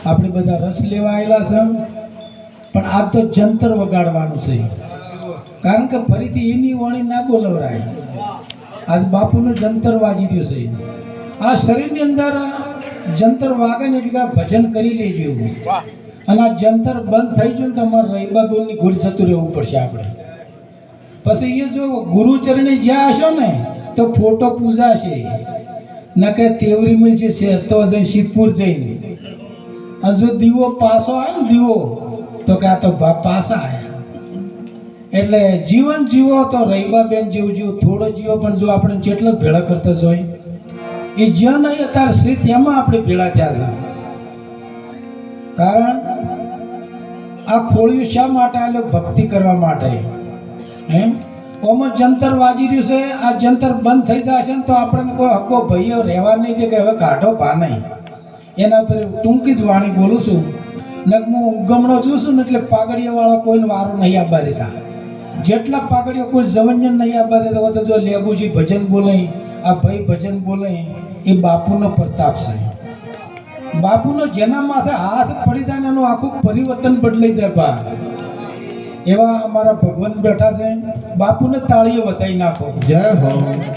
આપણે બધા રસ લેવા આવેલા છે, પણ આ તો જંતર વગાડવાનું છે, કારણ કે ફરીથી એની વાણી ના બોલવરાય. આજ બાપુનું જંતર વાજી રહ્યું છે. આ શરીરની અંદર જંતર વાગે ને એટલે ભજન કરી લેજો, અને આ જંતર બંધ થઈ ગયું ને તમારે રહીબાગોની ઘોડી જતું રહેવું પડશે આપણે. પછી એ જો ગુરુચરણે જ્યાં હશો ને તો ફોટો પૂજા છે, ન કે તેવરી મિલશે છે તો જઈને સિદ્ધપુર જઈને. અને જો દીવો પાસો આવે ને દીવો તો કે આ તો પાસા આવ્યા. એટલે જીવન જીવો તો રહીબાબેન જેવું જીવો, થોડો જીવો પણ જો આપણે જેટલો ભેળા કરતા જ હોય એ જ્યાં નહીં અત્યારે શ્રી તેમાં આપણે ભેળા થયા છે. કારણ આ ખોળિયું શા માટે આવેલું? ભક્તિ કરવા માટે. એમ ઓમાં જંતર વાજી રહ્યું છે, આ જંતર બંધ થઈ જાય છે ને તો આપણને કોઈ હકો ભાઈઓ રહેવા નહીં દે કે હવે કાઢો ભા નહીં. એના ઉપર ટૂંકી જ વાણી બોલું છું. ને હું ઉગમણો છું ને એટલે પાઘડીયાવાળા કોઈને વારો નહીં આપવા દેતા. જેટલા પાઘડીઓ કોઈ જવન્યન નહીં આપવા દેતા હોય તો જો લેબુજી ભજન બોલે, આ ભાઈ ભજન બોલે, એ બાપુનો પ્રતાપ છે. બાપુનો જેના માથે હાથ પડી જાય ને એનું આખું પરિવર્તન બદલાઈ જાય. બા એવા અમારા ભગવાન બેઠા છે, બાપુને તાળીઓ વધાઈ નાખો. જય હો.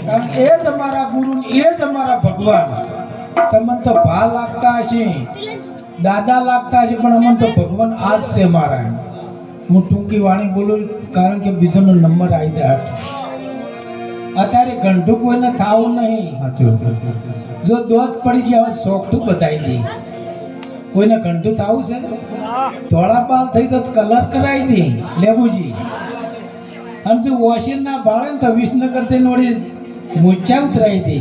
કારણ એ જ અમારા ગુરુ, એ જ અમારા ભગવાન. તમને તો ભા લાગતા હશે, દાદા લાગતા હશે, પણ અમને તો ભગવાન આ જ છે મારા. હું ટૂંકી વાણી બોલું કારણ કે બીજોનો નંબર આવી જાય. અત્યારે ગંઢું કોઈને થાવું નહીં. જો દોધ પડી જાય હવે સોખઠું બતાવી દે. કોઈને ગંઢું થાવું છે? ધોળા બાલ થઈ તો કલર કરાવી દે લેબુજી. અને જો વોશિંગ ના ભાળે ને તો વિસનગર થઈને વળી મૂછા ઉતરાવી દે.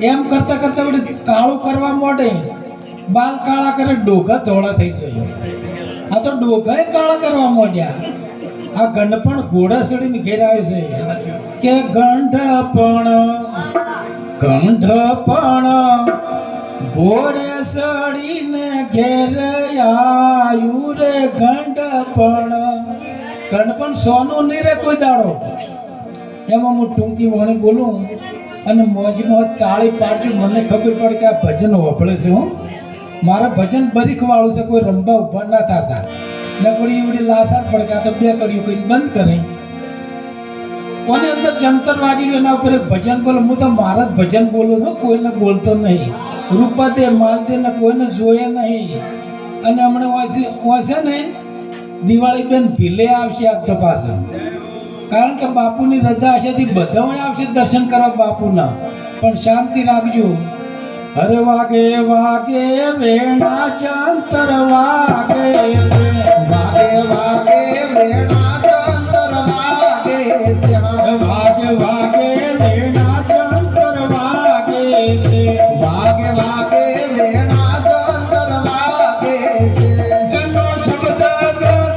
એમ કરતા કરતા વળી કાળું કરવા માંડે, બાલ કાળા કરે, ડોઘા ધોળા થઈ જાય. આ તો ડોઘાએ કાળા કરવા માંડ્યા. આ ગંઢપણ ઘોડા ચડીને ઘેર આવ્યો છે કે ગંઢપણ ઘોડે ચડીને ઘેર આવ્યું રે ગંઢપણ. ગંઢપણ સોનું નહીં રે કોઈ દાડો. એમાં હું ટૂંકી વાણી બોલું અને મોજમાં તાળી પાડજો. મને ખબર પડે કે આ ભજન વપડે છે. હું મારા ભજન બરીખ વાળું છે, કોઈ રંબા ઉભા ના થતા ને પડી એવડી લાસાર પડે આ તો બે કડીઓ કઈ બંધ કરે. કોની અંદર જંતર વાજી એના ઉપર ભજન બોલો. હું તો મારા જ ભજન બોલું છું, કોઈને બોલતો નહીં. રૂપા દે માલ દે ને કોઈને જોયે નહીં. અને હમણાં છે ને દિવાળી બેન ભીલે આવશે આપ તો પાછળ, કારણ કે બાપુની રજા હશે બધા આવશે દર્શન કરવા બાપુના. પણ શાંતિ રાખજો. હરે વાગે વાગે વેણા જંતર વાગે છે, વાગે વાગે વેણા જંતર વાગે છે, વાગે વાગે વેણા જંતર વાગે છે, વાગે વાગે વેણા જંતર વાગે છે. ગનો શબ્દ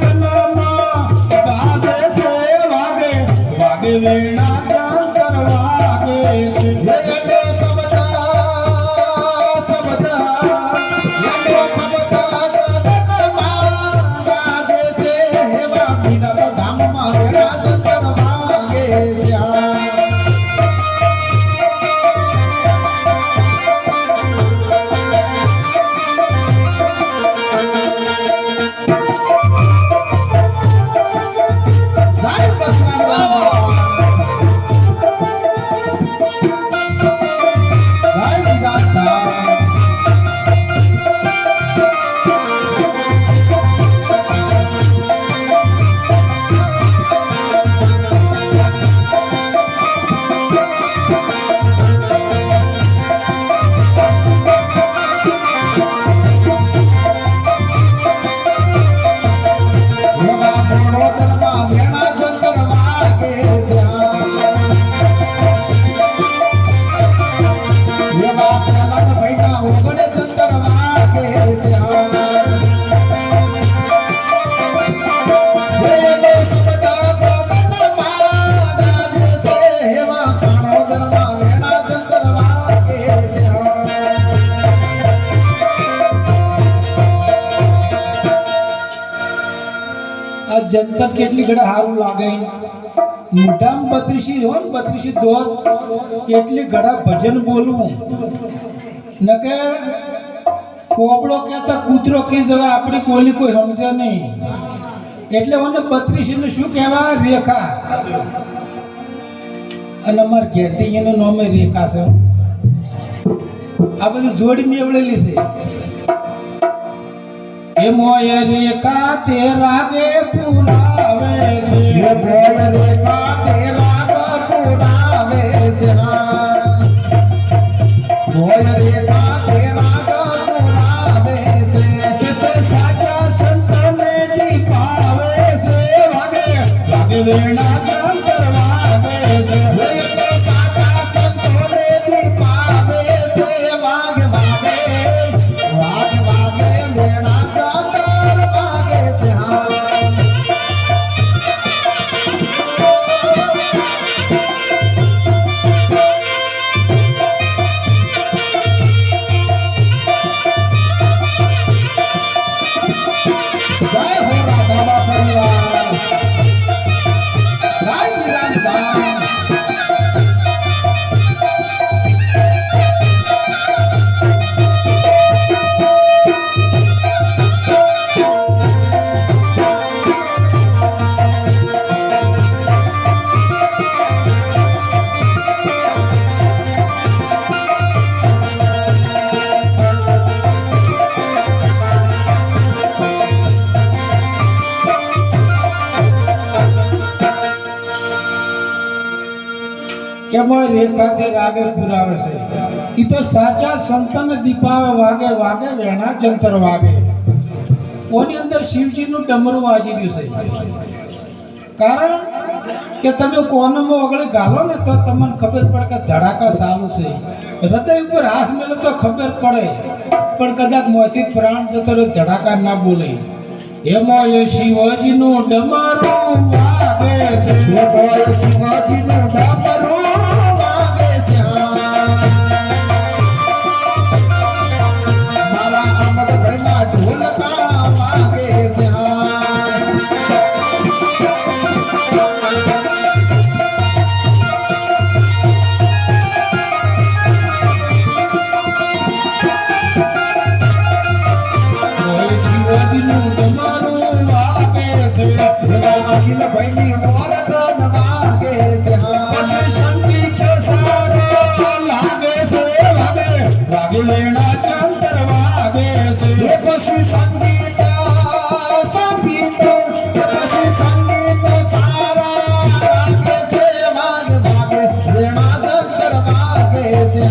ગગનમાં વાગે છે, વાગે વાગે વેણા જંતર વાગે છે. જંતર કેટલી ઘડા સારું લાગે. મોઢામાં 32 હોય ને 32 દોત એટલી ઘડા ભજન બોલવું ન કે કોબળો કહેતા કૂતરો કહીશ હવે આપણી બોલી કોઈ સમજે નહીં એટલે મને 32 ને શું કહેવાય રેખા અને અમાર ઘેરથી એનું નામે રેખા છે આ બધી જોડી મેવડેલી છે એ મોય રેખા તે રાગે પુરાવે છે એ મોય રેખા તે રાગ પુરાવે છે મોય રેખા તે રાગ પુરાવે છે તે સાચા સંતને દીપાવે છે વાગે વાગે વેણા ચાંદર વાગે છે એ તો સાચા સંતોને દીપાવે છે વાગે વાગે વાગે વાગે વેણા ચાંદર વાગે છે જય હો રાધાબા પરિવાર જય વિરામધામ કે મોય રેખા તે રાગે પુરાવે છે ઈ તો સાચા સંતને દીપાવે વાગે વાગે વેણા જંતર વાગે ઓની અંદર શિવજીનું ડમરું વાજી રહ્યું છે કારણ કે તમે કોનમાં ઓગળી ગાલો ને તો તમને ખબર પડે કે ધડાકા સારું છે હૃદય ઉપર હાથ મેળો તો ખબર પડે પણ કદાચ મોંથી પ્રાણ જતો રહે ધડાકા ના બોલે એમાં એ શિવજીનું ડમરું વાગે છે એ મોય શિવાજીનું ડમરું વાગે છે મારા અમરભાઈના ઢોલકા વાગે છે ઓય શિવજીનું ડમરું વાગે છે અખિલભાઈની મોરગન વાગે છે પછી સંગીત સારો લાગે છે વાગે વાગે વેણા જંતર વાગે છે એ પછી સંગીત સારા વાગે છે વાગે વાગે વેણા જંતર વાગે છે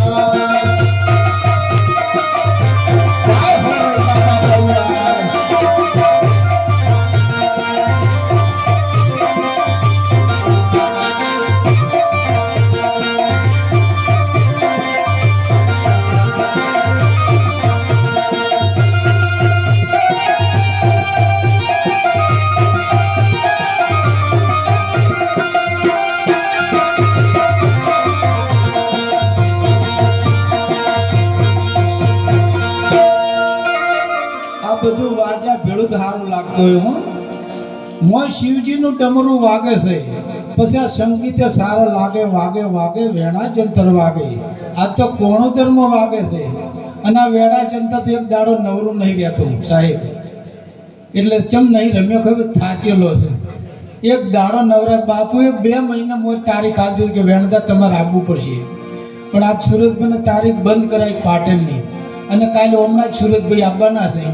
જય હો બાબા પરિવાર આ બધું વાજા ભેળું જ સારું લાગતું હોય હું મોય શિવજીનું ડમરું વાગે છે પછી આ સંગીત સારો લાગે વાગે વાગે વેણા જંતર વાગે આ તો કોણોદરમાં વાગે છે અને આ વેણા જંતર તો એક દાડો નવરું નહીં રહેતું સાહેબ એટલે ચમ નહીં રમ્યો ખબર થાચેલો છે એક દાડો નવરા બાપુએ 2 મહિના મોર તારીખ આપી દીધી કે વેણદા તમારે આવવું પડશે પણ આજ સુરતભાઈને તારીખ બંધ કરાવી પાટણની અને કાલે હમણાં જ સુરતભાઈ આવવાના છે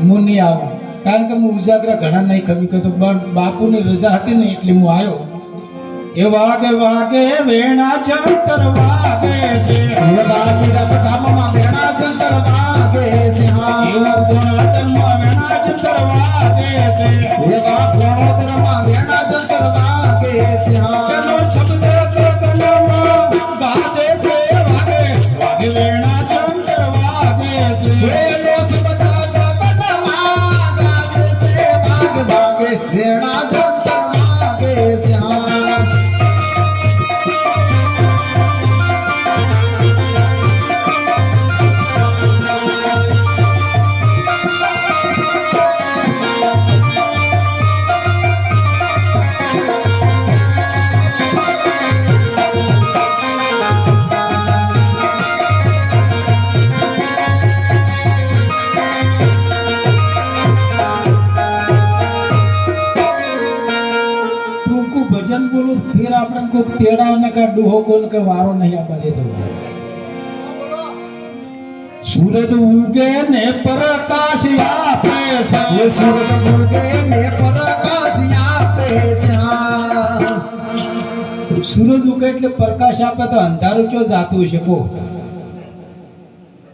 હું નહીં આવું કારણ કે હું ઉજાગરા ઘણા નહીં ખમી કરતો બાપુની રજા હતી ને એટલે હું આવ્યો એ વાગે વાગે વેણા જંતર વાગે છે એ બાકી રસધામમાં વેણા જંતર વાગે છે એવું ગુણાતરમાં વેણા જંતર વાગે છે એ બા ગુણોત્તરમાં વેણા જંતર વાગે છે તેનો શબ્દ ગગનમાં ગાજે છે વાગે વાગે વેણા જંતર વાગે છે વેલો શબ્દ ગગનમાં ગાજે છે વાગે વાગે વેણા જંતર વાગે છે કોઈક તેડાવને કા ડૂહો કોઈને કે વારો નહીં આપવા દેતો. સૂરજ ઉગે ને પ્રકાશ આપે છે, સૂરજ ઉગે ને પ્રકાશ આપે છે. સૂરજ ઉગે એટલે પ્રકાશ આપે તો અંધારું ચો જાતું છે કો.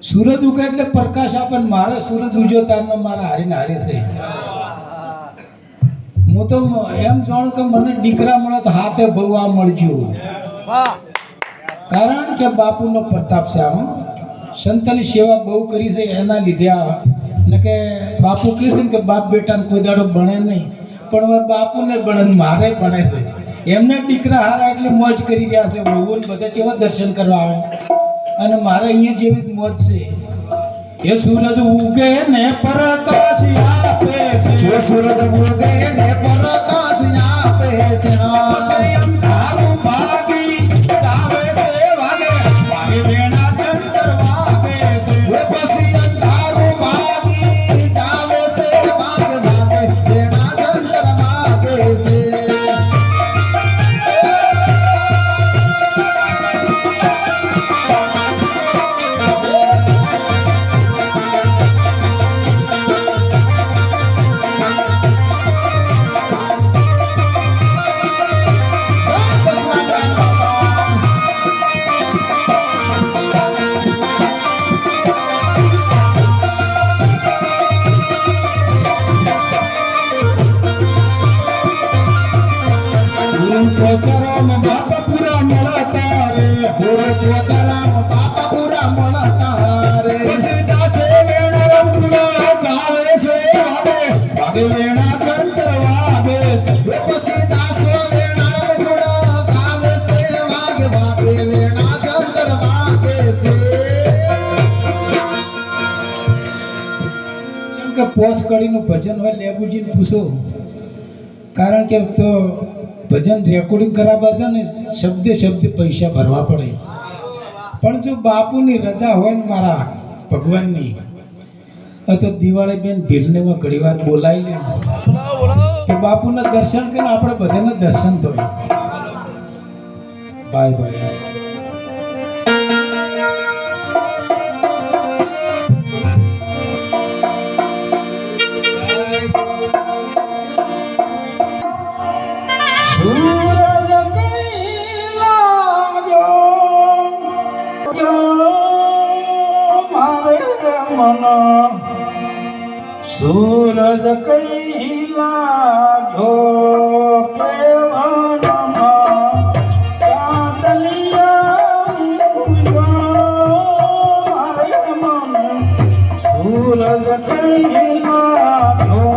સૂરજ ઉગે એટલે પ્રકાશ આપે ને મારે સૂરજ ઉજ્યો તારનો મારા હારીને હારે છે. હું તો એમ જાણું કે મને દીકરા મળે તો હાથે બહુ આ મળજો. કારણ કે બાપુનો પ્રતાપ છે. આમ સંતની સેવા બહુ કરી છે એના લીધે આ ને કે બાપુ કહે છે ને કે બાપ બેટાને કોઈ દાડો ભણે નહીં, પણ હવે બાપુને ભણે ને મારે ભણે છે. એમને દીકરા હારા એટલે મોજ કરી રહ્યા છે. બહુ બધા કેવા દર્શન કરવા આવે અને મારે અહીંયા જેવી જ મોજ છે. એ સૂરજ ઉગે ને પ્રકાશ આપે છે, સૂરજ ઉગે ને પ્રકાશ આપે છે. અંધારું ભાગી જાવે છે વાગે, વાગે વેણા જંતર વાગે છે. પછી અંધારું ભાગી જાવે છે, વાગે વાગે વેણા જંતર વાગે છે. પોચરામ બાપા પૂરા મળતા રે, પોચરામ બાપા પૂરા મળતા રે. પછી દાસે વેણા ઉગડા ગાવે છે વાગે, વાગે વેણા જંતર વાગે છે. પછી દાસો વેણા ઉગડા ગાવે છે, વાગે વાગે વેણા જંતર વાગે છે. જેમ કે પોસ કડીનું ભજન હોય લેબુજીને પૂછો, કારણ કે તો ભજન રેકોર્ડિંગ કરાવવા છે ને શબ્દે શબ્દે પૈસા ભરવા પડે. પણ જો બાપુની રજા હોય ને મારા ભગવાનની તો દિવાળી બેન ભીલને ઘણી વાર બોલાવી લે તો બાપુના દર્શન કરીને આપણે બધાને દર્શન થાય. Bye bye. સૂરજ કઈ લાગ્યો કેવનમાં ચાંદલિયા મારે મન. સૂરજ કઈ લાગ્યો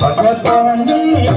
ભગતની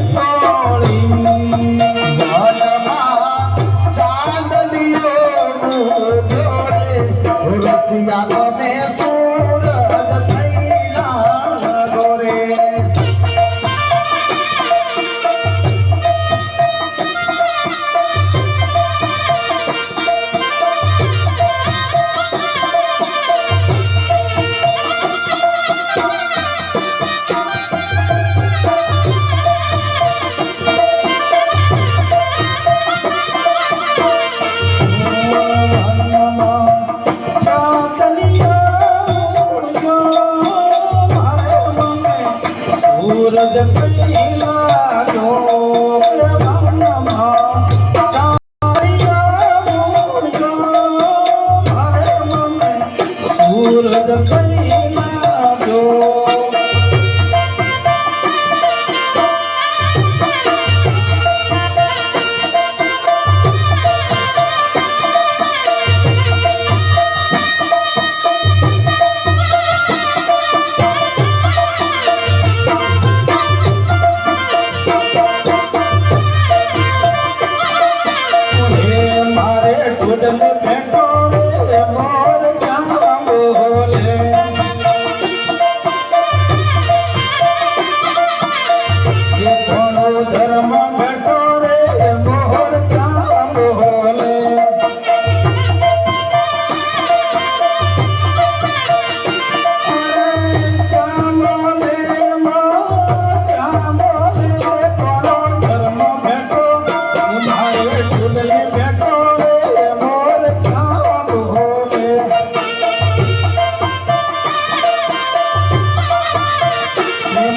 ધર્મ બેઠો રે મોહર ચામ બોલે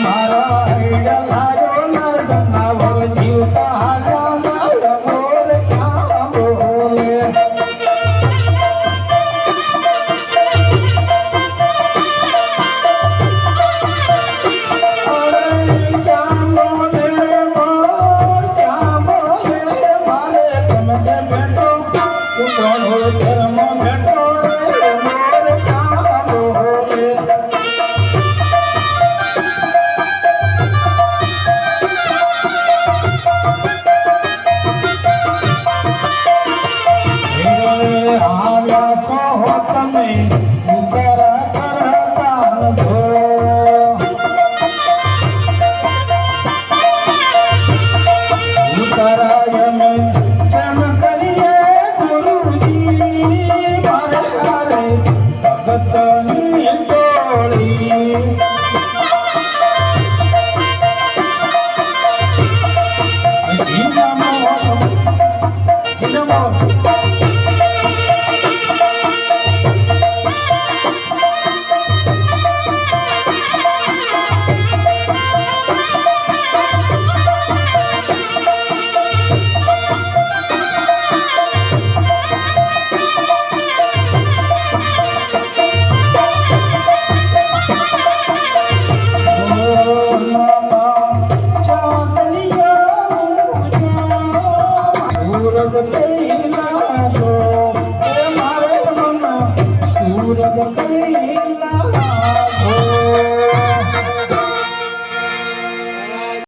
મારા